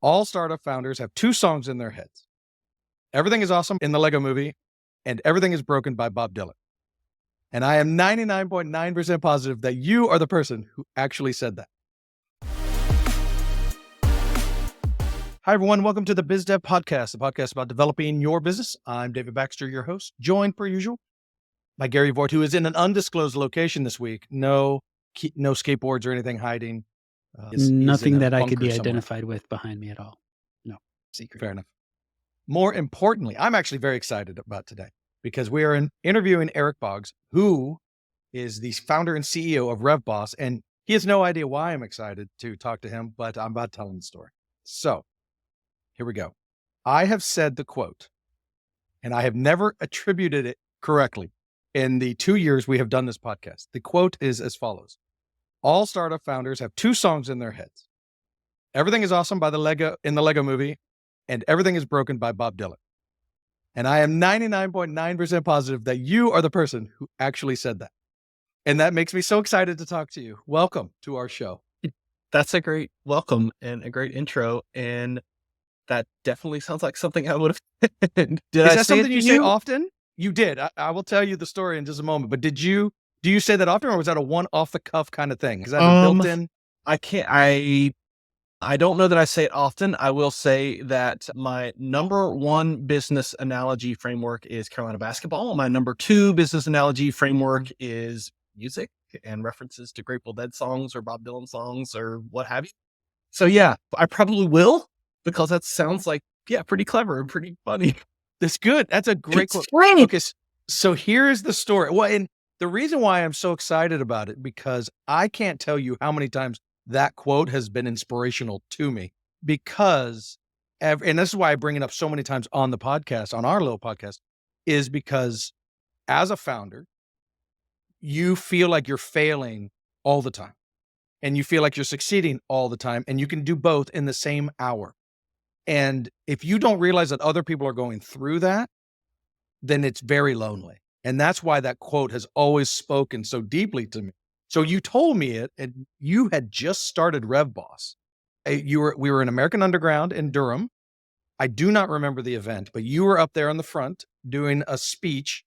All startup founders have two songs in their heads. Everything is awesome in the Lego movie, and everything is broken by Bob Dylan. And I am 99.9% positive that you are the person who actually said that. Hi, everyone. Welcome to the Biz Dev Podcast, the podcast about developing your business. I'm David Baxter, your host, joined per usual by Gary Voigt, who is in an undisclosed location this week. No skateboards or anything hiding. Nothing that I could be identified with behind me at all. No secret. Fair enough. More importantly, I'm actually very excited about today because we are interviewing Eric Boggs, who is the founder and CEO of RevBoss. And he has no idea why I'm excited to talk to him, but I'm about telling the story. So here we go. I have said the quote, and I have never attributed it correctly in the 2 years we have done this podcast. The quote is as follows. All startup founders have two songs in their heads. Everything is awesome in the Lego movie, and everything is broken by Bob Dylan. And I am 99.9% positive that you are the person who actually said that. And that makes me so excited to talk to you. Welcome to our show. That's a great welcome and a great intro. And that definitely sounds like something I would have. Is that something you say often? You did. I will tell you the story in just a moment. But do you say that often, or was that a one off the cuff kind of thing? Is that built in? I don't know that I say it often. I will say that my number one business analogy framework is Carolina basketball. My number two business analogy framework is music and references to Grateful Dead songs or Bob Dylan songs or what have you. So yeah, I probably will, because that sounds like, pretty clever and pretty funny. That's good. That's a great quote. Great. Okay, so here is the story. Well, and the reason why I'm so excited about it, because I can't tell you how many times that quote has been inspirational to me, because, and this is why I bring it up so many times on the podcast, on our little podcast, is because as a founder, you feel like you're failing all the time and you feel like you're succeeding all the time, and you can do both in the same hour. And if you don't realize that other people are going through that, then it's very lonely. And that's why that quote has always spoken so deeply to me. So you told me it, and you had just started RevBoss. We were in American Underground in Durham. I do not remember the event, but you were up there on the front doing a speech,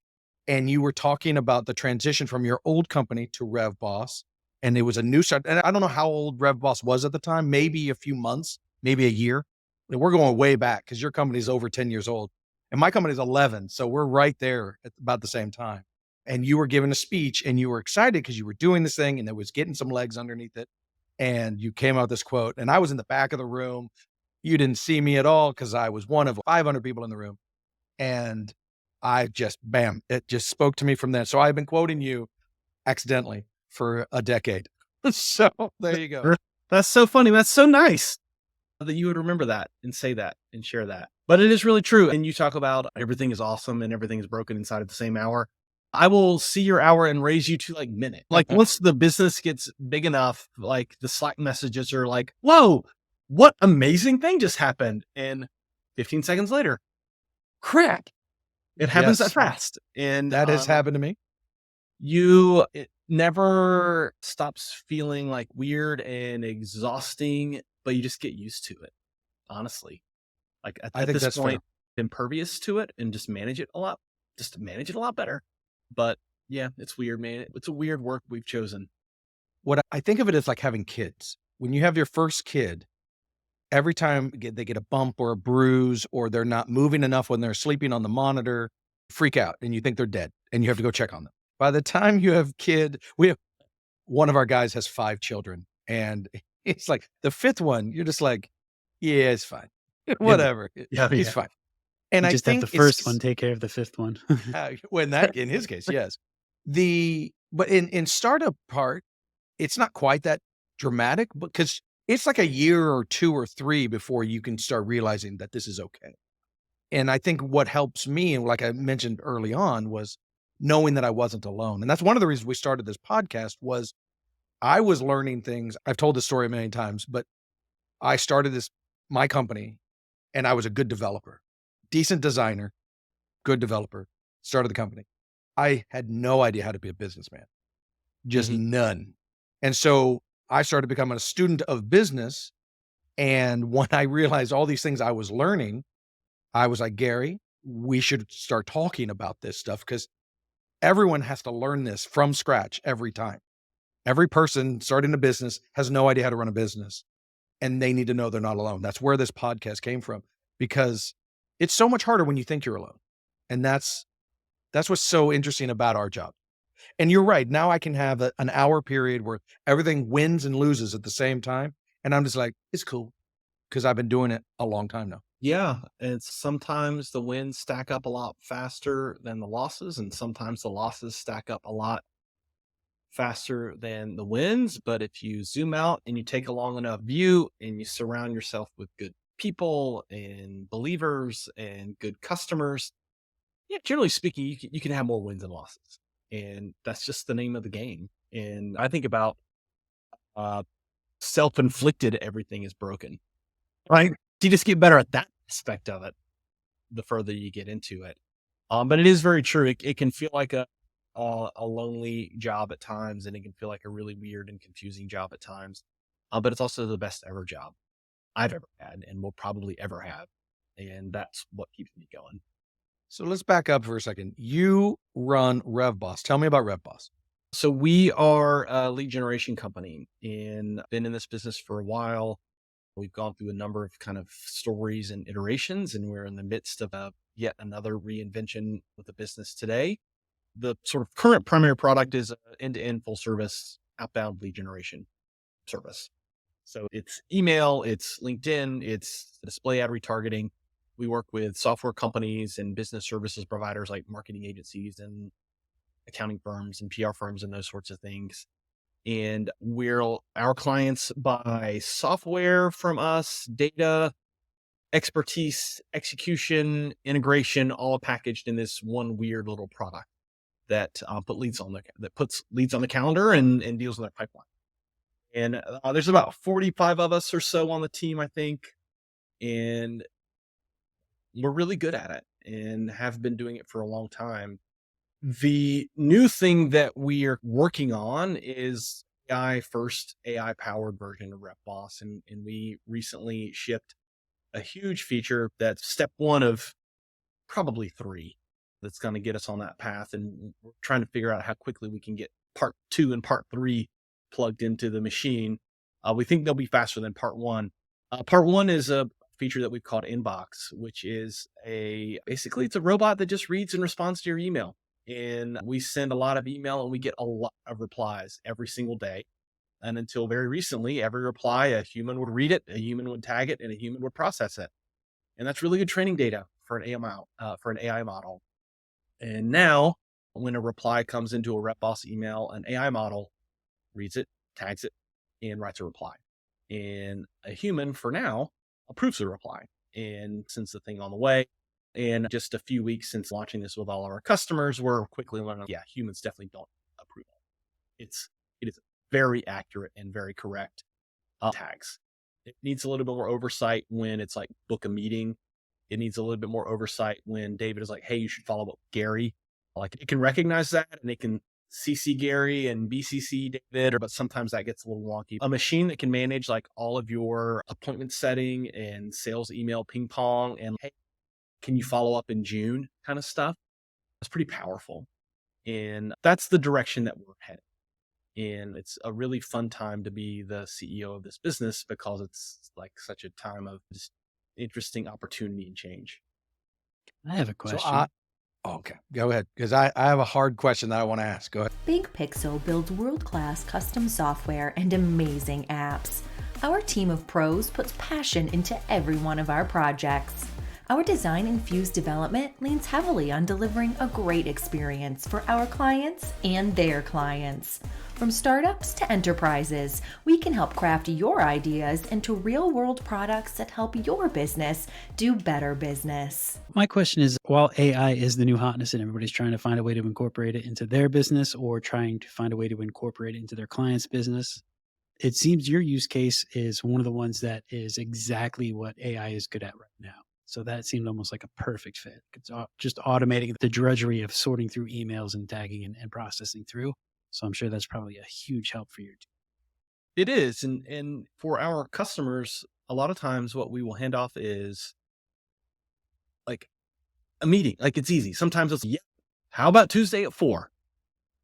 and you were talking about the transition from your old company to RevBoss. And it was a new start. And I don't know how old RevBoss was at the time, maybe a few months, maybe a year. And we're going way back because your company is over 10 years old and my company is 11. So we're right there at about the same time. And you were giving a speech and you were excited because you were doing this thing and it was getting some legs underneath it. And you came out with this quote, and I was in the back of the room. You didn't see me at all because I was one of 500 people in the room. And I just, bam, it just spoke to me from there. So I've been quoting you accidentally for a decade. So there you go. That's so funny. That's so nice that you would remember that and say that and share that. But it is really true. And you talk about everything is awesome and everything is broken inside of the same hour. I will see your hour and raise you to like minute. Like once the business gets big enough, like the Slack messages are like, whoa, what amazing thing just happened. And 15 seconds later, crap. It happens that fast. And that has happened to me. It never stops feeling like weird and exhausting, but you just get used to it. Honestly, like at this point, impervious to it and just manage it a lot better. But yeah, it's weird, man. It's a weird work we've chosen. What I think of it as like having kids. When you have your first kid, every time they get a bump or a bruise, or they're not moving enough when they're sleeping on the monitor, freak out and you think they're dead and you have to go check on them. By the time you have one of our guys has 5 children, and it's like the 5th one, you're just like, yeah, it's fine. Whatever. He's fine. And I just have the first one take care of the 5th one. In his case, yes. But in startup part, it's not quite that dramatic, because it's like a year or 2 or 3 before you can start realizing that this is okay. And I think what helps me, and like I mentioned early on, was knowing that I wasn't alone. And that's one of the reasons we started this podcast. Was I was learning things. I've told this story a million times, but I started my company, and I was a good developer, decent designer, good developer, started the company. I had no idea how to be a businessman, just none. And so I started becoming a student of business And when I realized all these things I was learning, I was like, Gary, we should start talking about this stuff because everyone has to learn this from scratch every time. Every person starting a business has no idea how to run a business, and they need to know they're not alone. That's where this podcast came from, because it's so much harder when you think you're alone. And that's what's so interesting about our job. And you're right. Now I can have an hour period where everything wins and loses at the same time. And I'm just like, it's cool because I've been doing it a long time now. Yeah. And sometimes the wins stack up a lot faster than the losses. And sometimes the losses stack up a lot faster than the wins. But if you zoom out and you take a long enough view and you surround yourself with good people and believers and good customers, yeah, generally speaking, you can have more wins than losses. And that's just the name of the game. And I think about self-inflicted, everything is broken, right? You just get better at that aspect of it the further you get into it. But it is very true. It can feel like a lonely job at times, and it can feel like a really weird and confusing job at times. But it's also the best ever job I've ever had and will probably ever have. And that's what keeps me going. So let's back up for a second. You run RevBoss. Tell me about RevBoss. So we are a lead generation company and been in this business for a while. We've gone through a number of kind of stories and iterations, and we're in the midst of yet another reinvention with the business today. The sort of current primary product is an end-to-end full service outbound lead generation service. So it's email, it's LinkedIn, it's display ad retargeting. We work with software companies and business services providers like marketing agencies and accounting firms and PR firms and those sorts of things. And our clients buy software from us, data, expertise, execution, integration, all packaged in this one weird little product that puts leads on the calendar and deals with their pipeline. And there's about 45 of us or so on the team, I think. And we're really good at it and have been doing it for a long time. The new thing that we are working on is AI powered version of RevBoss. And we recently shipped a huge feature that's step one of probably 3 that's going to get us on that path. And we're trying to figure out how quickly we can get part 2 and part 3 plugged into the machine. We think they'll be faster than part 1. Part 1 is a feature that we've called Inbox, which is basically it's a robot that just reads and responds to your email. And we send a lot of email and we get a lot of replies every single day. And until very recently, every reply, a human would read it, a human would tag it, and a human would process it. And that's really good training data for an AI model. And now when a reply comes into a RevBoss email, an AI model reads it, tags it, and writes a reply. And a human, for now, approves the reply and sends the thing on the way. And just a few weeks since launching this with all of our customers, we're quickly learning, humans definitely don't approve it. It is very accurate and very correct tags. It needs a little bit more oversight when it's like book a meeting. It needs a little bit more oversight when David is like, hey, you should follow up with Gary. Like it can recognize that and it can CC Gary and BCC David, but sometimes that gets a little wonky. A machine that can manage like all of your appointment setting and sales email ping pong and hey, can you follow up in June kind of stuff? It's pretty powerful. And that's the direction that we're headed. And it's a really fun time to be the CEO of this business because it's like such a time of just interesting opportunity and change. I have a question. Okay, go ahead. Because I have a hard question that I want to ask. Go ahead. Big Pixel builds world-class custom software and amazing apps. Our team of pros puts passion into every one of our projects. Our design-infused development leans heavily on delivering a great experience for our clients and their clients. From startups to enterprises, we can help craft your ideas into real-world products that help your business do better business. My question is, while AI is the new hotness and everybody's trying to find a way to incorporate it into their business or trying to find a way to incorporate it into their client's business, it seems your use case is one of the ones that is exactly what AI is good at right now. So that seemed almost like a perfect fit. It's just automating the drudgery of sorting through emails and tagging and processing through. So I'm sure that's probably a huge help for your team. It is. And for our customers, a lot of times what we will hand off is like a meeting. Like it's easy. Sometimes it's, yeah, how about Tuesday at 4?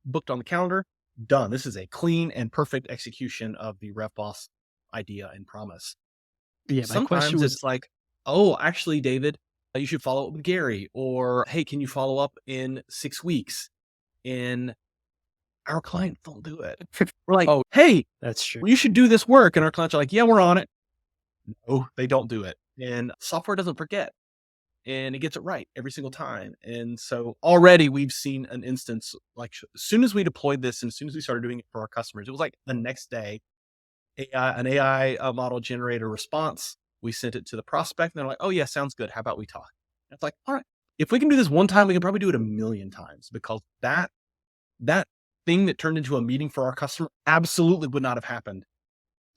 Booked on the calendar, done. This is a clean and perfect execution of the RevBoss idea and promise. Yeah, my question Sometimes was, it's like, oh, actually, David, you should follow up with Gary, or hey, can you follow up in 6 weeks? And our clients don't do it. We're like, Oh. hey, that's true. you should do this work. And our clients are like, yeah, we're on it. No, they don't do it. And software doesn't forget. And it gets it right every single time. And so already we've seen an instance, like as soon as we deployed this and as soon as we started doing it for our customers, it was like the next day, an AI model generated a response. We sent it to the prospect and they're like, oh yeah, sounds good. How about we talk? And it's like, all right, if we can do this one time, we can probably do it a million times, because that thing that turned into a meeting for our customer absolutely would not have happened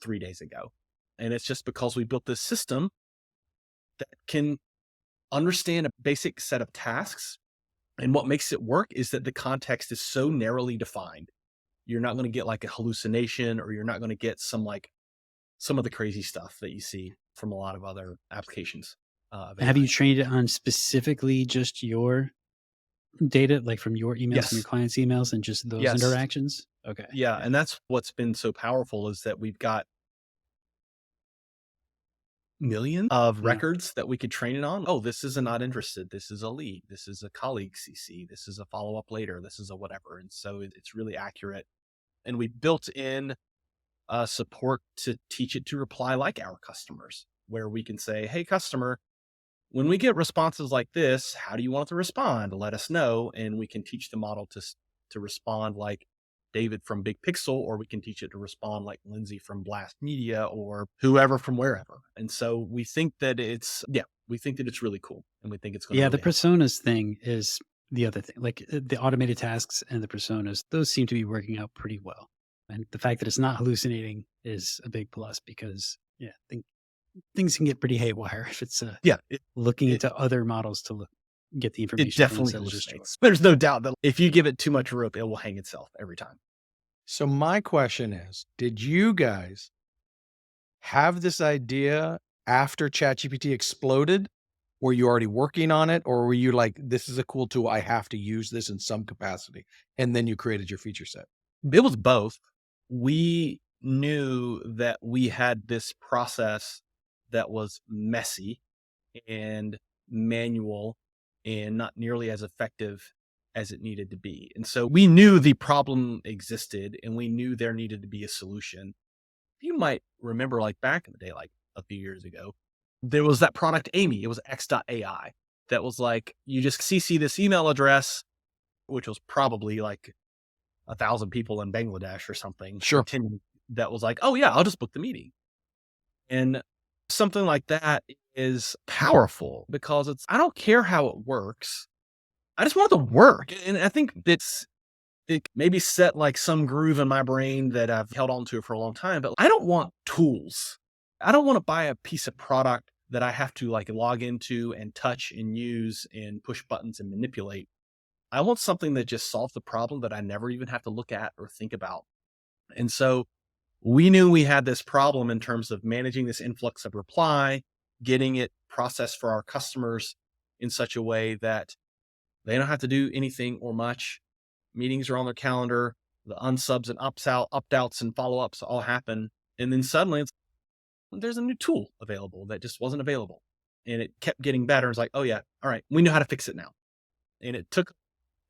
3 days ago. And it's just because we built this system that can understand a basic set of tasks. And what makes it work is that the context is so narrowly defined. You're not going to get like a hallucination, or you're not going to get some of the crazy stuff that you see from a lot of other applications. Have you trained it on specifically just your data, like from your emails, Yes. from your clients' emails, and just those Yes. interactions? Okay. Yeah. And that's what's been so powerful, is that we've got millions of Yeah. records that we could train it on. Oh, this is a not interested. This is a lead. This is a colleague CC. This is a follow up later. This is a whatever. And so it's really accurate. And we built in support to teach it to reply like our customers, where we can say, hey, customer, when we get responses like this, how do you want it to respond? Let us know. And we can teach the model to respond like David from Big Pixel, or we can teach it to respond like Lindsay from Blast Media, or whoever from wherever. And so we think that it's really cool. And we think it's going to The personas thing is the other thing. Like the automated tasks and the personas, those seem to be working out pretty well. And the fact that it's not hallucinating is a big plus, because things can get pretty haywire if it's looking into other models to get the information. It definitely instead of just hallucinates. There's no doubt that if you give it too much rope, it will hang itself every time. So my question is, did you guys have this idea after ChatGPT exploded? Were you already working on it, or were you like, this is a cool tool, I have to use this in some capacity, and then you created your feature set? It was both. We knew that we had this process that was messy and manual and not nearly as effective as it needed to be. And so we knew the problem existed, and we knew there needed to be a solution. You might remember, like back in the day, like a few years ago, there was that product Amy. It was X.AI that was like, you just CC this email address, which was probably like 1,000 people in Bangladesh or something. Sure. That was like, oh yeah, I'll just book the meeting. And something like that is powerful, because I don't care how it works. I just want it to work. And I think it maybe set like some groove in my brain that I've held on to for a long time, but I don't want tools. I don't want to buy a piece of product that I have to like log into and touch and use and push buttons and manipulate. I want something that just solves the problem that I never even have to look at or think about. And so we knew we had this problem in terms of managing this influx of reply, getting it processed for our customers in such a way that they don't have to do anything or much. Meetings are on their calendar. The unsubs and opt-outs and follow-ups all happen. And then suddenly there's a new tool available that just wasn't available. And it kept getting better. It's like, oh yeah, all right, we know how to fix it now. And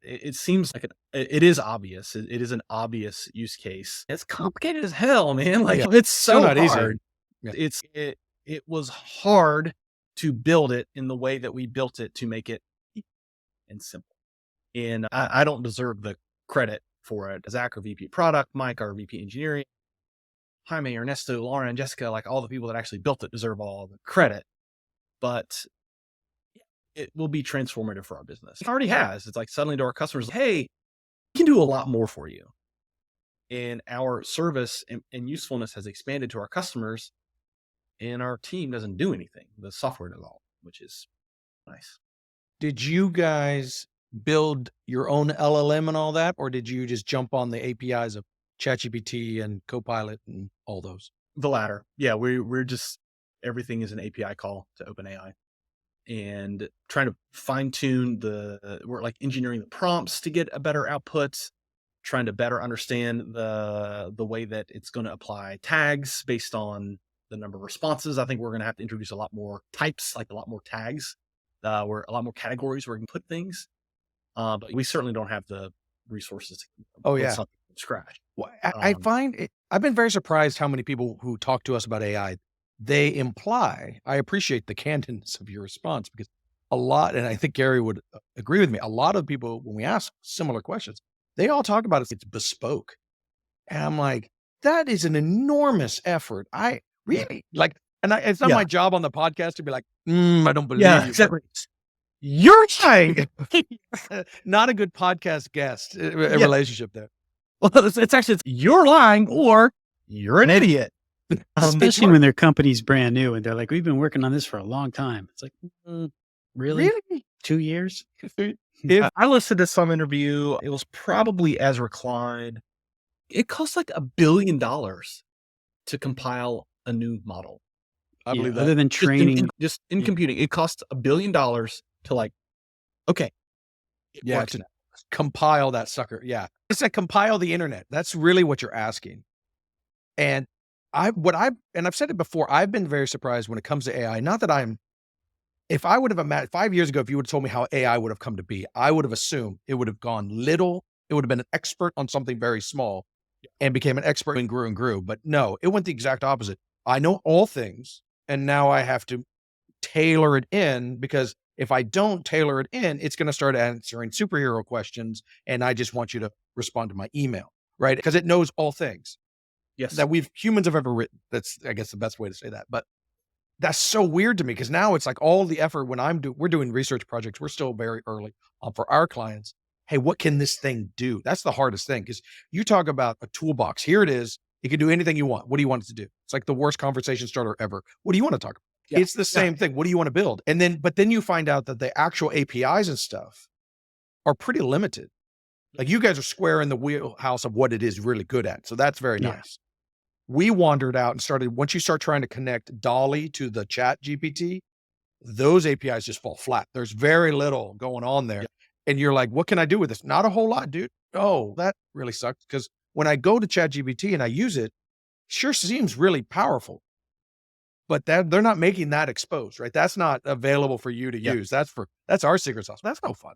it seems like it is obvious. It is an obvious use case. It's complicated as hell, man. Like it's so not hard. easy. Yeah. It was hard to build it in the way that we built it, to make it and simple. And I don't deserve the credit for it. Zach, our VP product, Mike, our VP engineering, Jaime, Ernesto, Laura, and Jessica, like all the people that actually built it, deserve all the credit. But it will be transformative for our business. It already has. It's like suddenly to our customers, hey, we can do a lot more for you. And our service and usefulness has expanded to our customers, and our team doesn't do anything. The software does all, which is nice. Did you guys build your own LLM and all that, or did you just jump on the APIs of ChatGPT and Copilot and all those? The latter. Yeah, we're just everything is an API call to OpenAI, and trying to fine tune we're like engineering the prompts to get a better output, trying to better understand the way that it's going to apply tags based on the number of responses. I think we're going to have to introduce a lot more types, like a lot more tags, where a lot more categories where we can put things. But we certainly don't have the resources to Oh, build yeah. something from scratch. Well, I find it, I've been very surprised how many people who talk to us about AI, they imply, I appreciate the candidness of your response because a lot, and I think Gary would agree with me, a lot of people, when we ask similar questions, they all talk about it's bespoke. And I'm like, that is an enormous effort. I really like, and it's not Yeah. my job on the podcast to be like, I don't believe Yeah, you. exactly. You're saying Not a good podcast guest Yeah. relationship there. well, it's actually you're lying or you're an idiot. Especially when their company's brand new and they're like, we've been working on this for a long time. It's like, really? 2 years? If I listened to some interview, it was probably Ezra Klein. It costs like $1 billion to compile a new model. I believe that. Other than training. Just in computing, it costs $1 billion to like, okay. It Yeah, works to now. compile that sucker. Yeah. It's like compile the internet. That's really what you're asking. And I've said it before, I've been very surprised when it comes to AI. Not that if I would have imagined 5 years ago, if you would have told me how AI would have come to be, I would have assumed it would have gone little. It would have been an expert on something very small and became an expert and grew and grew. But no, it went the exact opposite. I know all things and now I have to tailor it in because if I don't tailor it in, it's going to start answering superhero questions. And I just want you to respond to my email, right? Because it knows all things Yes. that humans have ever written. That's, I guess, the best way to say that. But that's so weird to me because now it's like all the effort when we're doing research projects, we're still very early for our clients. Hey, what can this thing do? That's the hardest thing because you talk about a toolbox. Here it is. It can do anything you want. What do you want it to do? It's like the worst conversation starter ever. What do you want to talk about? Yeah. It's the same thing. What do you want to build? But then you find out that the actual APIs and stuff are pretty limited. Like you guys are square in the wheelhouse of what it is really good at. So that's very nice. We wandered out and started, once you start trying to connect Dolly to the chat GPT, those APIs just fall flat. There's very little going on there. And you're like, what can I do with this? Not a whole lot, dude. Oh, that really sucks. Because when I go to chat GPT and I use it, sure seems really powerful. But they're not making that exposed, right? That's not available for you to use. That's our secret sauce. That's no fun.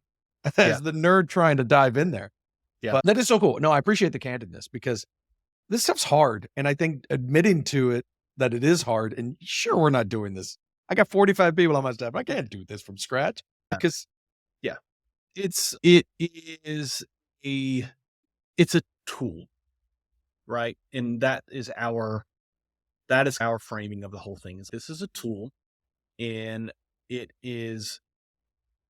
That's the nerd trying to dive in there. Yeah. But that is so cool. No, I appreciate the candidness because this stuff's hard. And I think admitting to it that it is hard, and sure, we're not doing this. I got 45 people on my staff. I can't do this from scratch because it's a tool, right? And that is our framing of the whole thing. This is a tool, and it is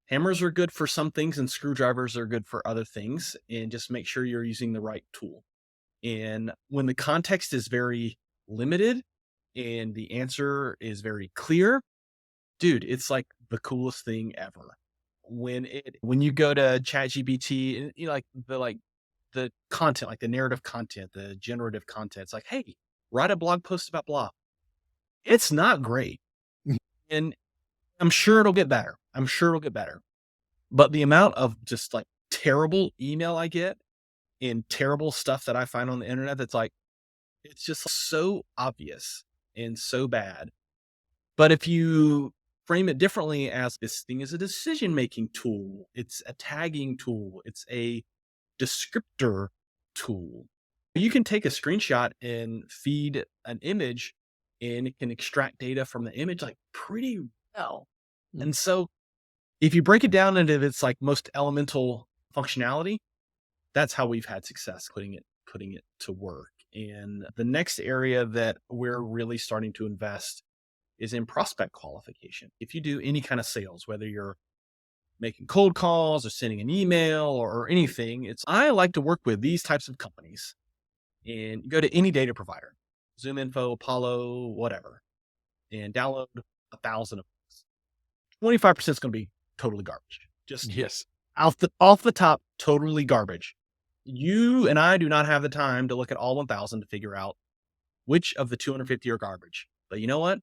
hammers are good for some things and screwdrivers are good for other things, and just make sure you're using the right tool. And when the context is very limited and the answer is very clear, dude, it's like the coolest thing ever. When you go to ChatGPT and you the content, like the narrative content, the generative content, it's like, hey, write a blog post about blah. It's not great. And I'm sure it'll get better. But the amount of just like terrible email I get and terrible stuff that I find on the internet, that's like, it's just so obvious and so bad. But if you frame it differently as this thing is a decision-making tool, it's a tagging tool, it's a descriptor tool. You can take a screenshot and feed an image and it can extract data from the image like pretty well. And so if you break it down into its like most elemental functionality, that's how we've had success putting it to work. And the next area that we're really starting to invest is in prospect qualification. If you do any kind of sales, whether you're making cold calls or sending an email or anything, I like to work with these types of companies and go to any data provider, ZoomInfo, Apollo, whatever, and download 1,000 of those. 25% is going to be totally garbage. Just off the top, totally garbage. You and I do not have the time to look at all 1,000 to figure out which of the 250 are garbage. But you know what?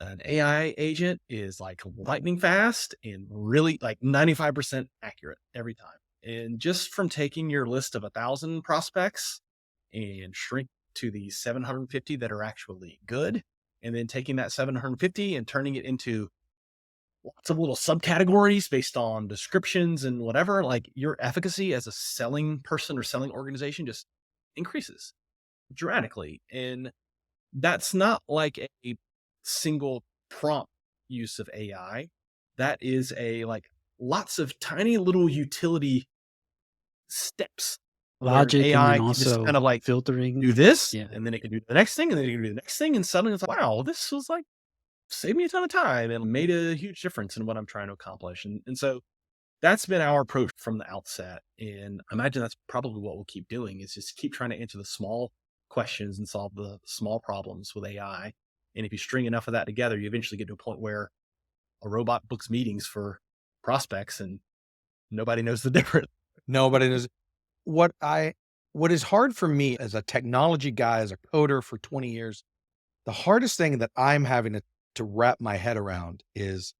An AI agent is like lightning fast and really like 95% accurate every time. And just from taking your list of 1,000 prospects and shrink to the 750 that are actually good, and then taking that 750 and turning it into lots of little subcategories based on descriptions and whatever, like your efficacy as a selling person or selling organization just increases dramatically. And that's not like a single prompt use of AI. That is a like lots of tiny little utility steps. where Logic and AI then can just also kind of like filtering. do this, Yeah. and then it can do the next thing, and then it can do the next thing, and suddenly it's like, wow, this was like saved me a ton of time and made a huge difference in what I'm trying to accomplish. And so that's been our approach from the outset. And I imagine that's probably what we'll keep doing is just keep trying to answer the small questions and solve the small problems with AI. And if you string enough of that together, you eventually get to a point where a robot books meetings for prospects and nobody knows the difference. Nobody knows what is hard for me as a technology guy, as a coder for 20 years. The hardest thing that I'm having to wrap my head around is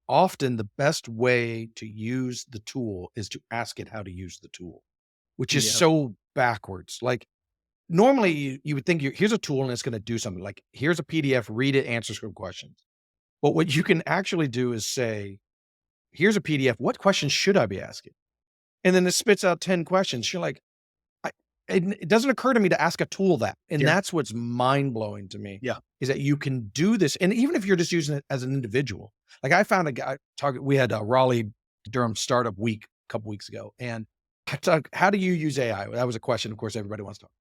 often the best way to use the tool is to ask it how to use the tool, which is Yep. so backwards. Like normally you would think here's a tool and it's going to do something, like here's a PDF, read it, answer some questions. But what you can actually do is say, here's a PDF. What questions should I be asking? And then it spits out 10 questions. You're like, it doesn't occur to me to ask a tool that. And Yeah. that's what's mind blowing to me. Yeah. Is that you can do this. And even if you're just using it as an individual, like I found a guy we had a Raleigh Durham startup week a couple weeks ago. And I talked, how do you use AI? That was a question. Of course, everybody wants to talk.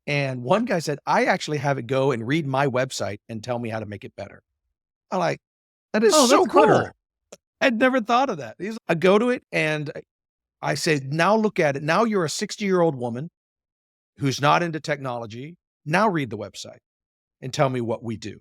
And one guy said, I actually have it go and read my website and tell me how to make it better. I'm like, that is Oh, so that's clever. cool. I'd never thought of that. I go to it and I say, now look at it. Now you're a 60-year-old woman who's not into technology. Now read the website and tell me what we do.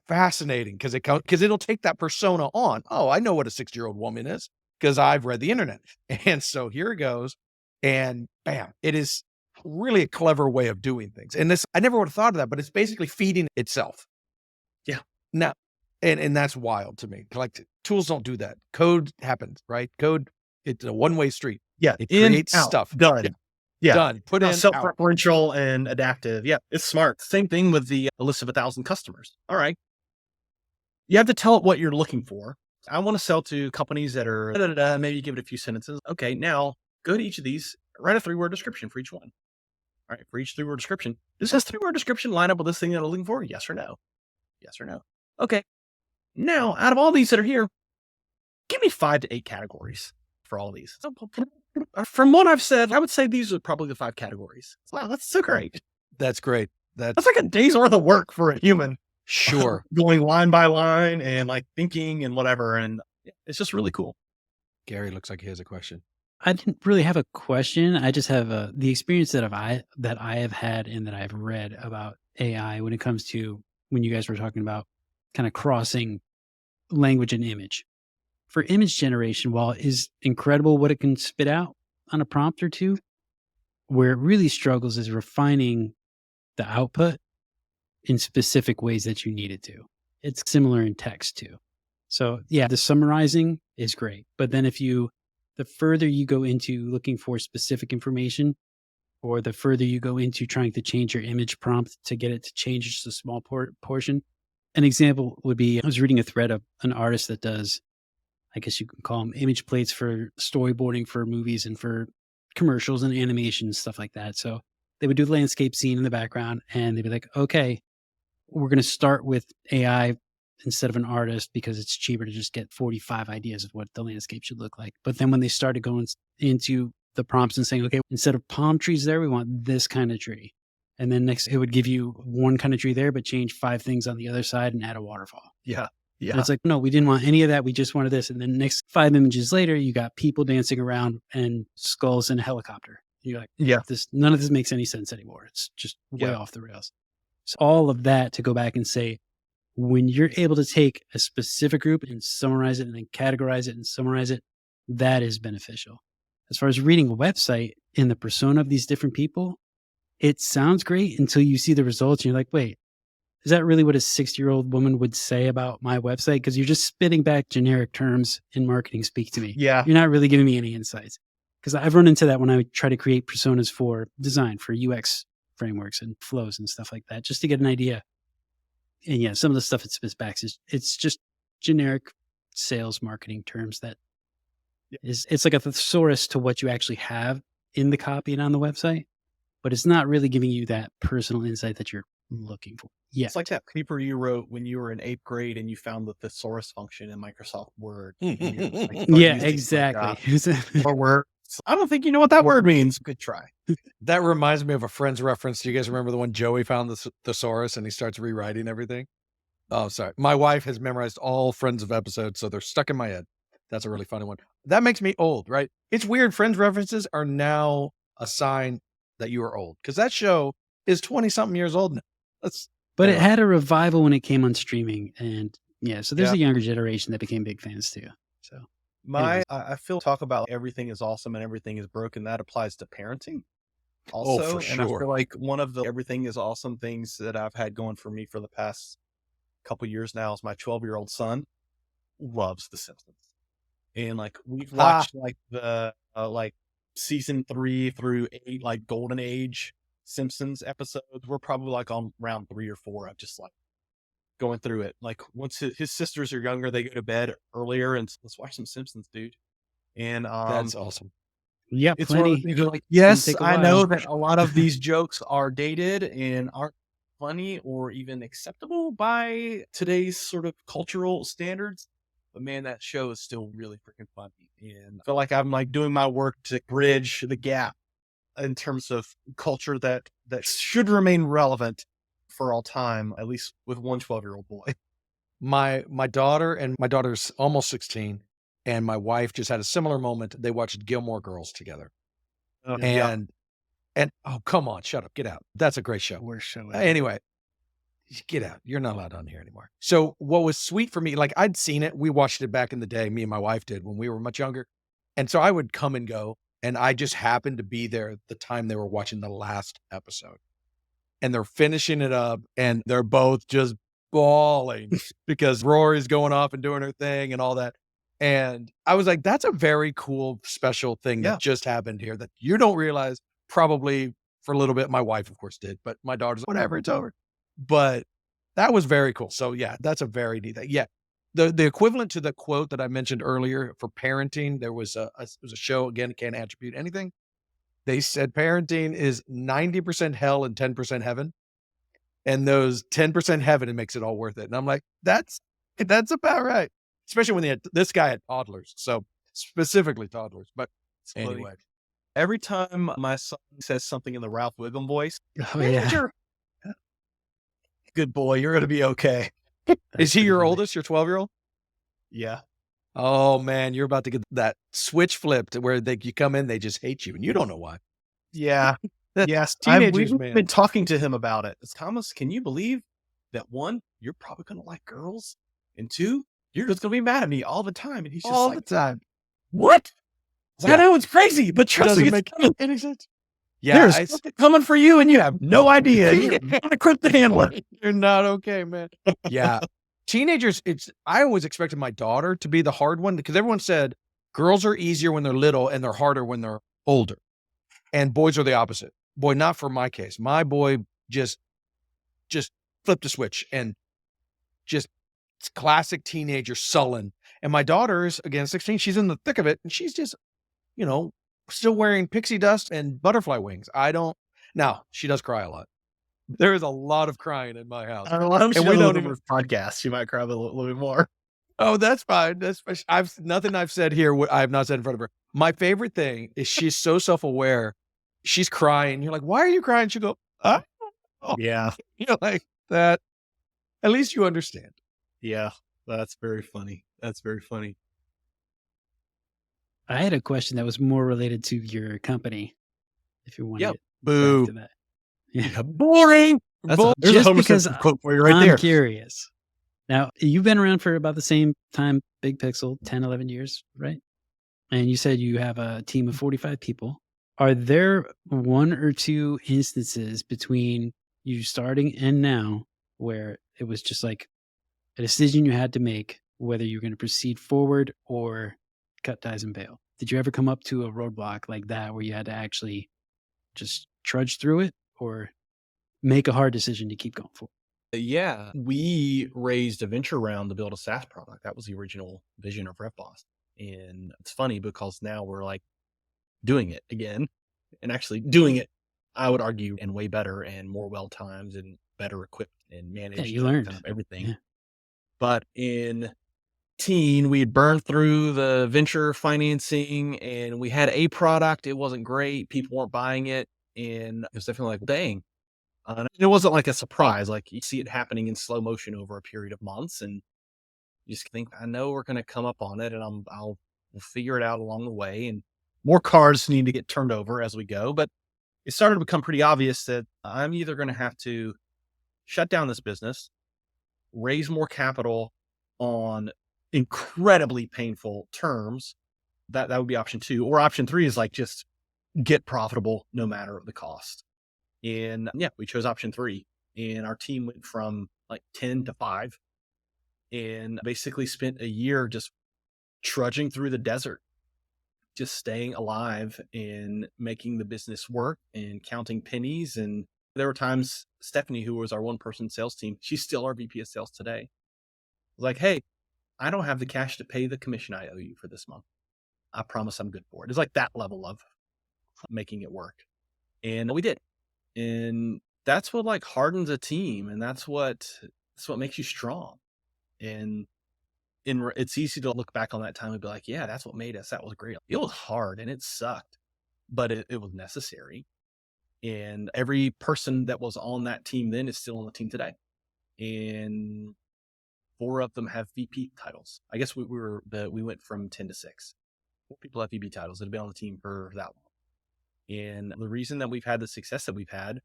Fascinating, because it'll take that persona on. Oh, I know what a 60-year-old woman is because I've read the internet. And so here it goes. And bam, it is really a clever way of doing things. And this, I never would have thought of that, but it's basically feeding itself. Yeah. Now, and that's wild to me. Like tools don't do that. Code happens, right? Code, it's a one-way street. Yeah. It In, creates out, stuff. done. Yeah. Done. Put in, out. Self-referential and adaptive. Yeah. It's smart. Same thing with the list of 1,000 customers. All right. You have to tell it what you're looking for. I want to sell to companies that are maybe you give it a few sentences. Okay. Now go to each of these, write a 3-word description for each one. All right. For each 3-word description, does this 3-word description line up with this thing that I'm looking for? Yes or no? Yes or no? Okay. Now, out of all these that are here, give me 5 to 8 categories for all of these. From what I've said, I would say these are probably the 5 categories. Wow, that's so great. That's great. That's like a day's worth of work for a human. Sure. Going line by line and like thinking and whatever. And it's just really cool. Gary looks like he has a question. I didn't really have a question. I just have the experience that I have had and that I've read about AI when it comes to when you guys were talking about kind of crossing language and image. For image generation, while it is incredible what it can spit out on a prompt or two, where it really struggles is refining the output in specific ways that you need it to. It's similar in text too. So yeah, the summarizing is great. But then the further you go into looking for specific information, or the further you go into trying to change your image prompt to get it to change just a small portion. An example would be, I was reading a thread of an artist that does, I guess you can call them image plates for storyboarding for movies and for commercials and animation and stuff like that. So they would do the landscape scene in the background and they'd be like, okay, we're going to start with AI instead of an artist because it's cheaper to just get 45 ideas of what the landscape should look like. But then when they started going into the prompts and saying, okay, instead of palm trees there, we want this kind of tree. And then next it would give you one kind of tree there, but change 5 things on the other side and add a waterfall. Yeah. Yeah. And it's like, no, we didn't want any of that. We just wanted this. And then next 5 images later, you got people dancing around and skulls in a helicopter. You're like, Yeah. None of this makes any sense anymore. It's just way off the rails. So all of that to go back and say, when you're able to take a specific group and summarize it and then categorize it and summarize it, that is beneficial. As far as reading a website in the persona of these different people, it sounds great until you see the results and you're like, wait, is that really what a 60-year-old woman would say about my website? Because you're just spitting back generic terms in marketing speak to me. Yeah. You're not really giving me any insights. Because I've run into that when I try to create personas for design, for UX frameworks and flows and stuff like that, just to get an idea. And yeah, some of the stuff it spits back is it's just generic sales marketing terms that it's like a thesaurus to what you actually have in the copy and on the website, but it's not really giving you that personal insight that you're looking for. Yeah. It's like that paper you wrote when you were in 8th grade and you found the thesaurus function in Microsoft Word. And you were like, "Oh, Yeah, use it." exactly. Or word. I don't think you know what that word means. Good try. That reminds me of a Friends reference. Do you guys remember the one Joey found the thesaurus and he starts rewriting everything? Oh, sorry. My wife has memorized all Friends of episodes, so they're stuck in my head. That's a really funny one. That makes me old, right? It's weird. Friends references are now a sign that you are old because that show is 20-something years old now. But it had a revival when it came on streaming. And yeah, so there's a younger generation that became big fans too. So I feel talk about everything is awesome and everything is broken. That applies to parenting also. for And I sure. feel like one of the everything is awesome things that I've had going for me for the past couple years now is my 12-year-old son loves The Simpsons. And like we've watched like the like season 3 through 8 like golden age Simpsons episodes. We're probably like on round 3 or 4 of just like going through it. Like once his sisters are younger, they go to bed earlier and let's watch some Simpsons, dude. And That's awesome. yeah, it's one of plenty. those things where, like, yes, take a I know while. that a lot of these jokes are dated and aren't funny or even acceptable by today's sort of cultural standards. But man, that show is still really freaking funny. And I feel like I'm like doing my work to bridge the gap in terms of culture that should remain relevant for all time, at least with one 12-year-old boy. My daughter's almost 16, and my wife just had a similar moment. They watched Gilmore Girls together. And oh, come on, shut up, get out. That's a great show. Worst show ever. Anyway, get out. You're not allowed on here anymore. So what was sweet for me, like I'd seen it. We watched it back in the day. Me and my wife did when we were much younger. And so I would come and go. And I just happened to be there at the time they were watching the last episode. And they're finishing it up and they're both just bawling because Rory's going off and doing her thing and all that. And I was like, that's a very cool, special thing that just happened here that you don't realize. Probably for a little bit. My wife, of course, did, but my daughter's whatever, it's over. But that was very cool. So yeah, that's a very neat thing. Yeah. The equivalent to the quote that I mentioned earlier for parenting, there was it was a show, again, can't attribute anything. They said parenting is 90% hell and 10% heaven. And those 10% heaven, it makes it all worth it. And I'm like, that's about right. Especially when this guy had toddlers. So specifically toddlers. But anyway. Every time my son says something in the Ralph Wiggum voice, Oh, good boy, you're going to be okay. Is he your oldest, your 12-year-old? Yeah. Oh man, you're about to get that switch flipped where you come in, they just hate you and you don't know why. Yeah. Yes. Teenagers, We've man. been talking to him about it. Thomas, can you believe that 1, you're probably going to like girls, and 2, you're just going to be mad at me all the time. And he's just All like, the time. what? Yeah. I know it's crazy, but trust me, Doesn't it's make coming. any sense. Yeah, There's something coming for you and you have no idea. You're not equipped to handle it. you're not okay, man. Yeah. Teenagers, I always expected my daughter to be the hard one because everyone said girls are easier when they're little and they're harder when they're older. And boys are the opposite. Boy, not for my case. My boy just flipped a switch and just classic teenager sullen. And my daughter's, again, 16, she's in the thick of it and she's just, still wearing pixie dust and butterfly wings. Now she does cry a lot. There is a lot of crying in my house. And we don't even podcast. You might cry a little bit more. Oh, that's fine. That's nothing I've said here. I have not said in front of her. My favorite thing is she's so self-aware. She's crying. You're like, why are you crying? She'll go, oh. Yeah. You're like that. At least you understand. Yeah. That's very funny. I had a question that was more related to your company. If you want to get Boo. back to that. Yeah. Boring. There's Just a Homer because Simpson quote for you right I'm there. curious. Now, you've been around for about the same time, Big Pixel, 10, 11 years, right? And you said you have a team of 45 people. Are there 1 or 2 instances between you starting and now where it was just like a decision you had to make whether you're going to proceed forward or cut ties and bail. Did you ever come up to a roadblock like that where you had to actually just trudge through it or make a hard decision to keep going forward? Yeah, we raised a venture round to build a SaaS product. That was the original vision of RevBoss. And it's funny because now we're like doing it again and actually doing it, I would argue, and way better and more well-timed and better equipped and Yeah, managed you and learned. kind of everything. Yeah. But in we had burned through the venture financing and we had a product. It wasn't great. People weren't buying it. And it was definitely like, dang. And it wasn't like a surprise. Like you see it happening in slow motion over a period of months. And you just think, I know we're going to come up on it and we'll figure it out along the way. And more cards need to get turned over as we go. But it started to become pretty obvious that I'm either going to have to shut down this business, raise more capital on incredibly painful terms. That would be option 2. Or option 3 is like just get profitable no matter the cost. And yeah, we chose option 3. And our team went from like 10 to 5 and basically spent a year just trudging through the desert, just staying alive and making the business work and counting pennies. And there were times Stephanie, who was our one-person sales team, she's still our VP of sales today, was like, hey, I don't have the cash to pay the commission I owe you for this month. I promise I'm good for it. It's like that level of making it work. And we did. And that's what like hardens a team. And that's what makes you strong. And it's easy to look back on that time and be like, yeah, that's what made us. That was great. It was hard and it sucked, but it was necessary. And every person that was on that team then is still on the team today. And 4 of them have VP titles. I guess we went from 10 to 6. 4 people have VP titles that have been on the team for that long. And the reason that we've had the success that we've had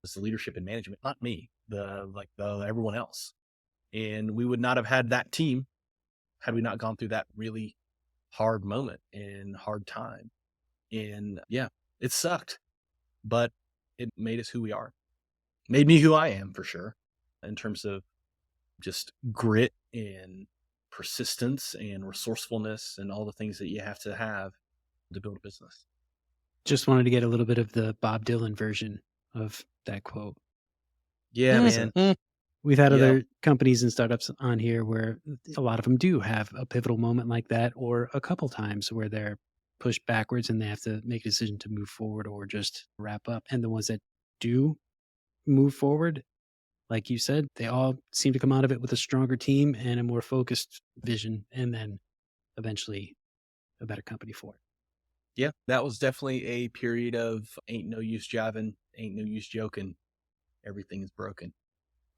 is the leadership and management, not me, everyone else. And we would not have had that team had we not gone through that really hard moment and hard time. And yeah, it sucked, but it made us who we are. Made me who I am for sure, in terms of just grit and persistence and resourcefulness and all the things that you have to build a business. Just wanted to get a little bit of the Bob Dylan version of that quote. Yeah, man. We've had other companies and startups on here where a lot of them do have a pivotal moment like that, or a couple times where they're pushed backwards and they have to make a decision to move forward or just wrap up. And the ones that do move forward, like you said, they all seem to come out of it with a stronger team and a more focused vision, and then eventually a better company for it. Yeah, that was definitely a period of ain't no use jiving, ain't no use joking. Everything is broken.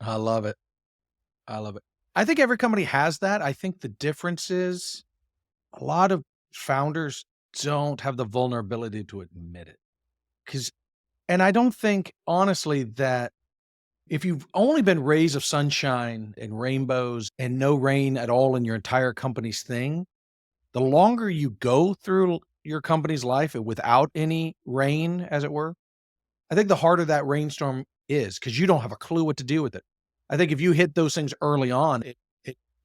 I love it. I think every company has that. I think the difference is a lot of founders don't have the vulnerability to admit it. And I don't think, honestly, that if you've only been rays of sunshine and rainbows and no rain at all in your entire company's thing, the longer you go through your company's life without any rain, as it were, I think the harder that rainstorm is because you don't have a clue what to do with it. I think if you hit those things early on, it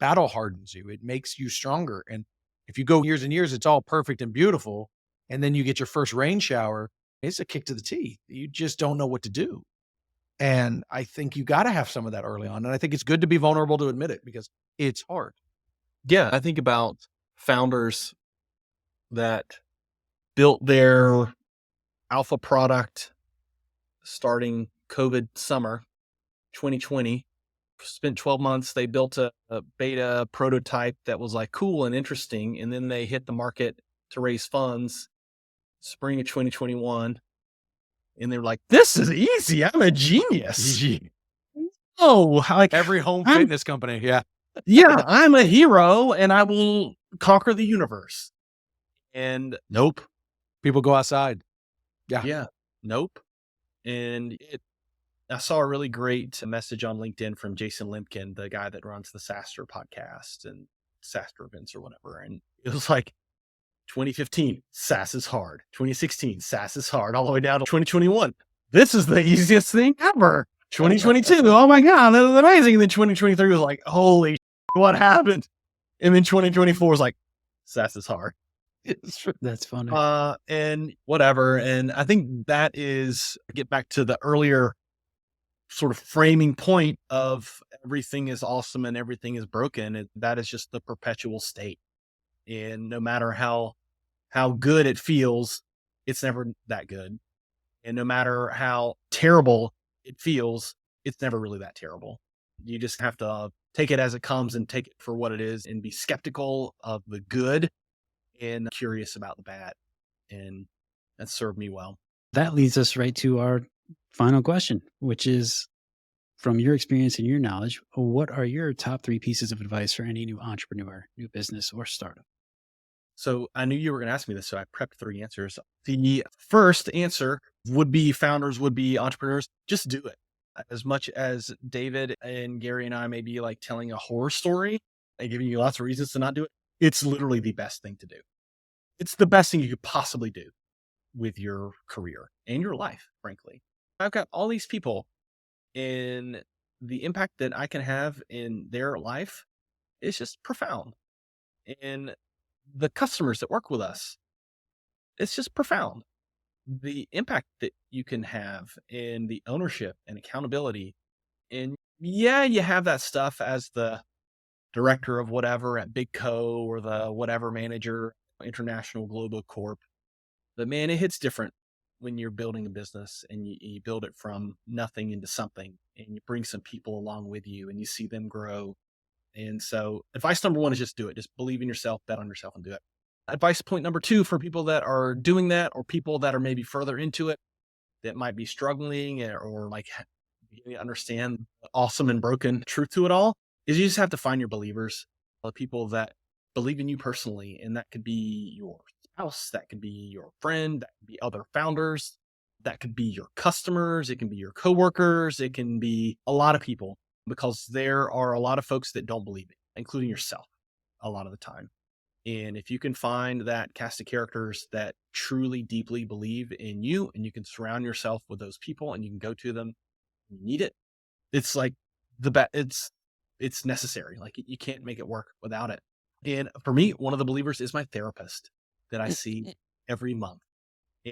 battle hardens you. It makes you stronger. And if you go years and years, it's all perfect and beautiful. And then you get your first rain shower, it's a kick to the teeth. You just don't know what to do. And I think you got to have some of that early on. And I think it's good to be vulnerable to admit it because it's hard. Yeah, I think about founders that built their alpha product starting COVID summer 2020, spent 12 months. They built a beta prototype that was like cool and interesting. And then they hit the market to raise funds spring of 2021. And they were like, this is easy. I'm a genius. Oh, like every home fitness company. Yeah. Yeah, I'm a hero and I will conquer the universe. And nope. People go outside. Yeah. Nope. And I saw a really great message on LinkedIn from Jason Lemkin, the guy that runs the SaaStr podcast and SaaStr events or whatever. And it was like 2015, SaaS is hard. 2016, SaaS is hard, all the way down to 2021. This is the easiest thing ever. 2022, oh my God, that was amazing. And then 2023 was like, holy shit, what happened? And then 2024 was like, SaaS is hard. That's funny. And whatever. And I think that is, get back to the earlier sort of framing point of everything is awesome and everything is broken. That is just the perpetual state. And no matter how good it feels, it's never that good. And no matter how terrible it feels, it's never really that terrible. You just have to take it as it comes and take it for what it is and be skeptical of the good and curious about the bad. And that served me well. That leads us right to our final question, which is, from your experience and your knowledge, what are your top 3 pieces of advice for any new entrepreneur, new business, or startup? So I knew you were going to ask me this, so I prepped 3 answers. The first answer would be founders, would be entrepreneurs, just do it. As much as David and Gary and I may be like telling a horror story and giving you lots of reasons to not do it, it's literally the best thing to do. It's the best thing you could possibly do with your career and your life, frankly. I've got all these people, and the impact that I can have in their life is just profound. And the customers that work with us, it's just profound. The impact that you can have in the ownership and accountability. And yeah, you have that stuff as the director of whatever at Big Co or the whatever manager, international global corp. But man, it hits different when you're building a business and you build it from nothing into something, and you bring some people along with you and you see them grow. And so advice number 1 is just do it. Just believe in yourself, bet on yourself, and do it. Advice point number 2 for people that are doing that, or people that are maybe further into it that might be struggling or like beginning to understand the awesome and broken truth to it all, is you just have to find your believers, the people that believe in you personally. And that could be your spouse, that could be your friend, that could be other founders, that could be your customers, it can be your coworkers, it can be a lot of people, because there are a lot of folks that don't believe it, including yourself a lot of the time. And if you can find that cast of characters that truly deeply believe in you, and you can surround yourself with those people and you can go to them, you need it. It's like it's necessary. Like you can't make it work without it. And for me, one of the believers is my therapist that I see every month.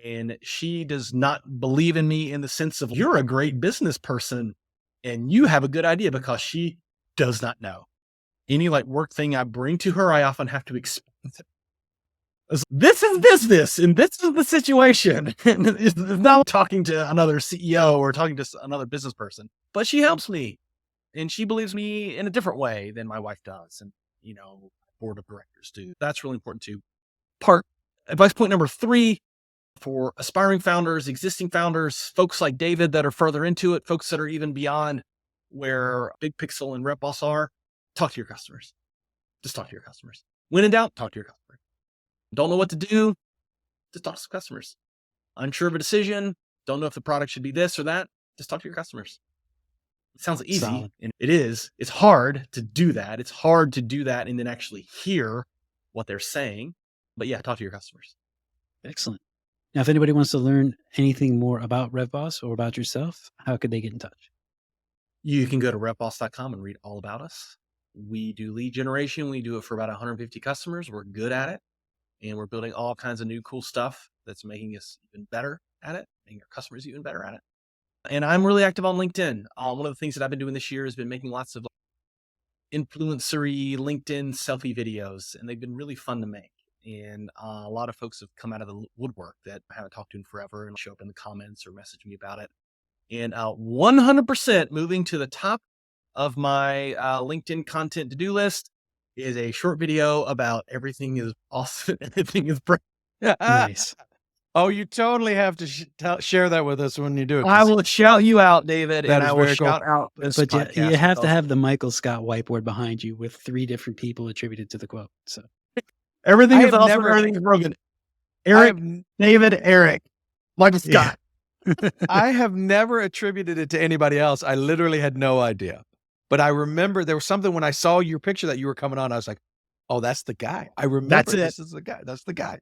And she does not believe in me in the sense of you're a great business person and you have a good idea, because she does not know. Any like work thing I bring to her, I often have to explain it. This is business and this is the situation. It's not talking to another CEO or talking to another business person, but she helps me and she believes me in a different way than my wife does. And, board of directors do. That's really important too. Advice point number 3 for aspiring founders, existing founders, folks like David that are further into it, folks that are even beyond where Big Pixel and RevBoss are, talk to your customers. Just talk to your customers. When in doubt, talk to your customers. Don't know what to do, just talk to some customers. Unsure of a decision, don't know if the product should be this or that, just talk to your customers. It sounds easy, Solid. and it is. It's hard to do that. It's hard to do that and then actually hear what they're saying. But yeah, talk to your customers. Excellent. Now, if anybody wants to learn anything more about RevBoss or about yourself, how could they get in touch? You can go to revboss.com and read all about us. We do lead generation. We do it for about 150 customers. We're good at it. And we're building all kinds of new cool stuff that's making us even better at it, making our customers even better at it. And I'm really active on LinkedIn. One of the things that I've been doing this year has been making lots of influencery LinkedIn selfie videos, and they've been really fun to make. And a lot of folks have come out of the woodwork that I haven't talked to in forever and show up in the comments or message me about it. And 100% moving to the top of my LinkedIn content to-do list is a short video about everything is awesome. Everything is great. Nice. Oh, you totally have to share that with us when you do it. I will shout you out, David, That and is I will very cool. shout out this But podcast. you have to have the Michael Scott whiteboard behind you with 3 different people attributed to the quote. So Everything I is have awesome. never- Everything is broken. Eric, David, Eric, Michael Scott. I have never attributed it to anybody else. I literally had no idea. But I remember there was something when I saw your picture that you were coming on, I was like, oh, that's the guy. I remember That's it. this is the guy. That's the guy.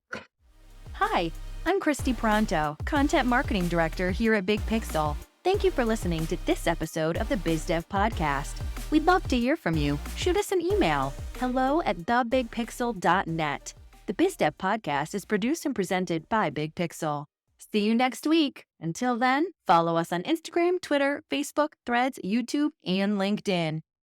Hi, I'm Christy Pronto, Content Marketing Director here at Big Pixel. Thank you for listening to this episode of the BizDev Podcast. We'd love to hear from you. Shoot us an email, hello@thebigpixel.net. The BizDev Podcast is produced and presented by Big Pixel. See you next week. Until then, follow us on Instagram, Twitter, Facebook, Threads, YouTube, and LinkedIn.